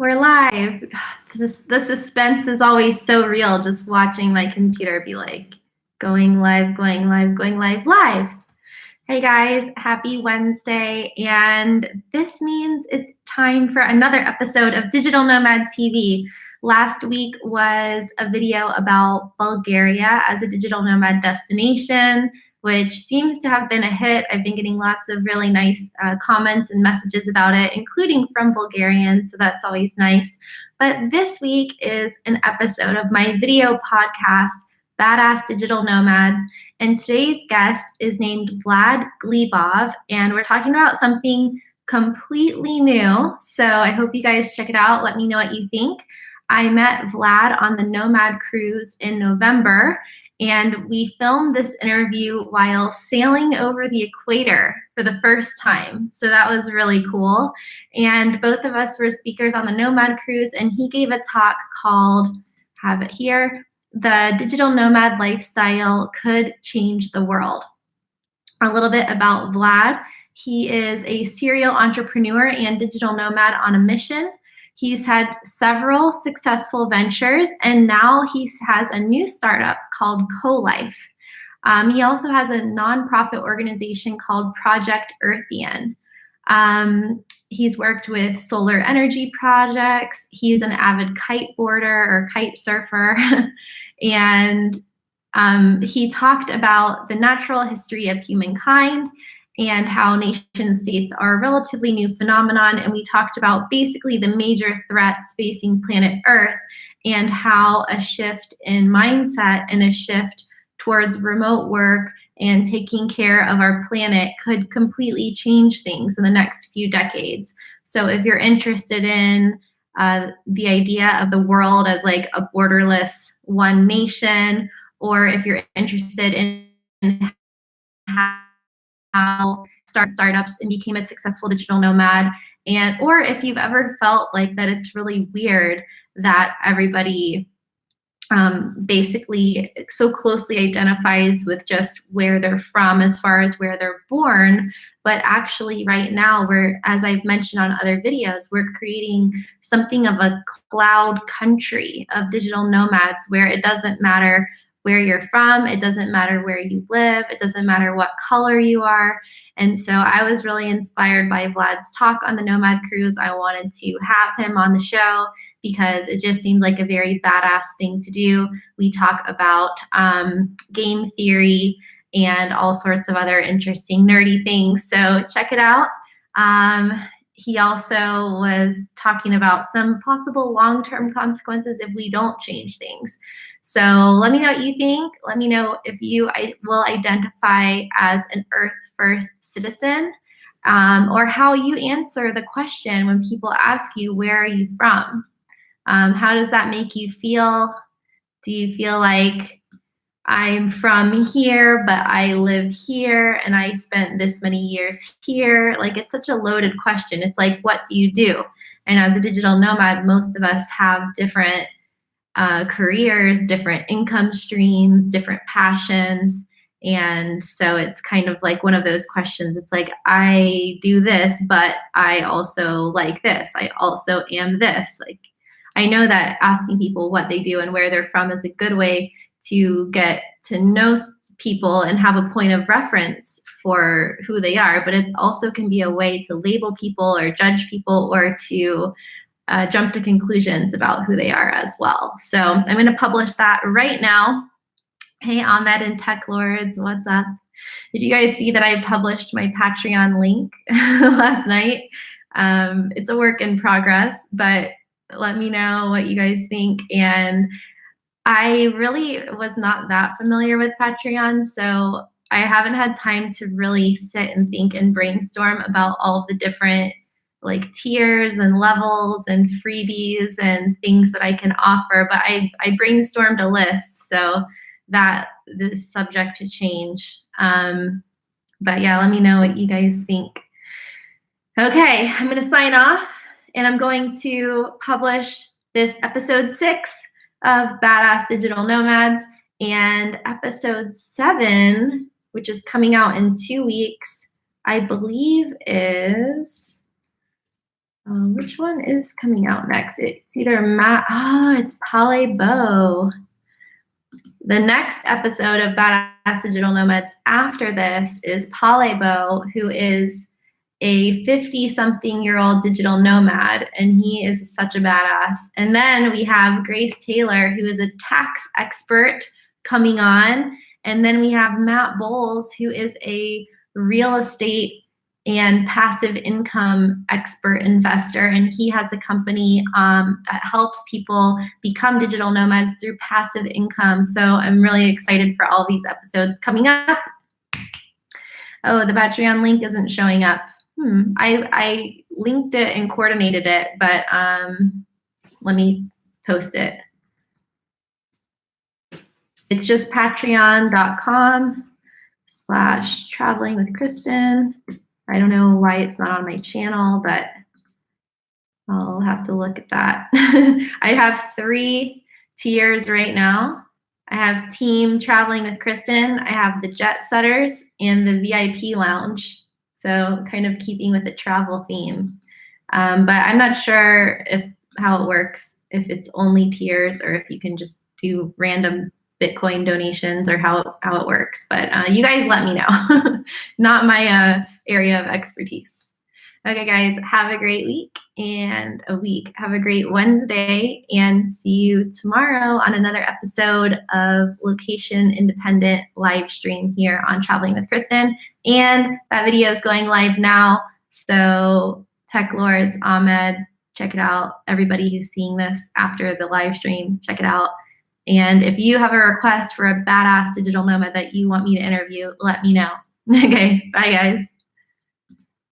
We're live. The suspense is always so real, just watching my computer be like, going live, going live, going live, live. Hey guys, happy Wednesday. And this means it's time for another episode of Digital Nomad TV. Last week was a video about Bulgaria as a digital nomad destination, which seems to have been a hit. I've been getting lots of really nice comments and messages about it, including from Bulgarians, so that's always nice. But this week is an episode of my video podcast, Badass Digital Nomads, and today's guest is named Vlad Glebov, and we're talking about something completely new, so I hope you guys check it out. Let me know what you think. I met Vlad on the Nomad cruise in November, and we filmed this interview while sailing over the equator for the first time. So that was really cool. And both of us were speakers on the Nomad cruise, and he gave a talk called, have it here, The Digital Nomad Lifestyle Could Change the World. A little bit about Vlad. He is a serial entrepreneur and digital nomad on a mission. He's had several successful ventures, and now he has a new startup called CoLife. He also has a nonprofit organization called Project Earthian. He's worked with solar energy projects. He's an avid kiteboarder or kite surfer. And he talked about the natural history of humankind and how nation states are a relatively new phenomenon. And we talked about basically the major threats facing planet Earth and how a shift in mindset and a shift towards remote work and taking care of our planet could completely change things in the next few decades. So if you're interested in the idea of the world as like a borderless one nation, or if you're interested in how startups and became a successful digital nomad, and or if you've ever felt like that it's really weird that everybody basically so closely identifies with just where they're from as far as where they're born, but actually right now we're, as I've mentioned on other videos, we're creating something of a cloud country of digital nomads where it doesn't matter where you're from, it doesn't matter where you live, it doesn't matter what color you are. And so I was really inspired by Vlad's talk on the Nomad cruise. I wanted to have him on the show because it just seemed like a very badass thing to do. We talk about game theory and all sorts of other interesting nerdy things. So check it out. He also was talking about some possible long-term consequences if we don't change things. So let me know what you think. Let me know if you will identify as an Earth First citizen, or how you answer the question when people ask you, where are you from? How does that make you feel? Do you feel like I'm from here, but I live here and I spent this many years here? Like, it's such a loaded question. It's like, what do you do? And as a digital nomad, most of us have different careers, different income streams, different passions. And so it's kind of like one of those questions. It's like, I do this, but I also like this. I also am this. Like, I know that asking people what they do and where they're from is a good way to get to know people and have a point of reference for who they are, but it also can be a way to label people or judge people or to jump to conclusions about who they are as well. So I'm going to publish that right now. Hey, Ahmed and Tech Lords, what's up? Did you guys see that I published my Patreon link last night? It's a work in progress, but let me know what you guys think. And I really was not that familiar with Patreon, so I haven't had time to really sit and think and brainstorm about all the different like tiers and levels and freebies and things that I can offer, but I brainstormed a list, so that is subject to change. But yeah, let me know what you guys think. Okay, I'm gonna sign off and I'm going to publish this episode 6 of Badass Digital Nomads, and episode 7, which is coming out in 2 weeks, I believe is, Which one is coming out next? It's either Matt. Oh, it's Pale Beau. The next episode of Badass Digital Nomads after this is Pale Beau, who is a 50-something-year-old digital nomad, and he is such a badass. And then we have Grace Taylor, who is a tax expert, coming on. And then we have Matt Bowles, who is a real estate and passive income expert investor, and he has a company that helps people become digital nomads through passive income. So I'm really excited for all these episodes coming up. Oh, the Patreon link isn't showing up. I linked it and coordinated it, but let me post it. It's just patreon.com/traveling with Kristin. I don't know why it's not on my channel, but I'll have to look at that. I have 3 tiers right now. I have Team Traveling with Kristin, I have the Jet Setters, and the VIP Lounge. So kind of keeping with the travel theme. But I'm not sure how it works, if it's only tiers or if you can just do random Bitcoin donations or how it works. But you guys let me know. Not my area of expertise. Okay, guys, have a great week Have a great Wednesday, and see you tomorrow on another episode of Location Independent live stream here on Traveling with Kristin. And that video is going live now. So Tech Lords, Ahmed, check it out. Everybody who's seeing this after the live stream, check it out. And if you have a request for a badass digital nomad that you want me to interview, let me know. Okay, bye guys.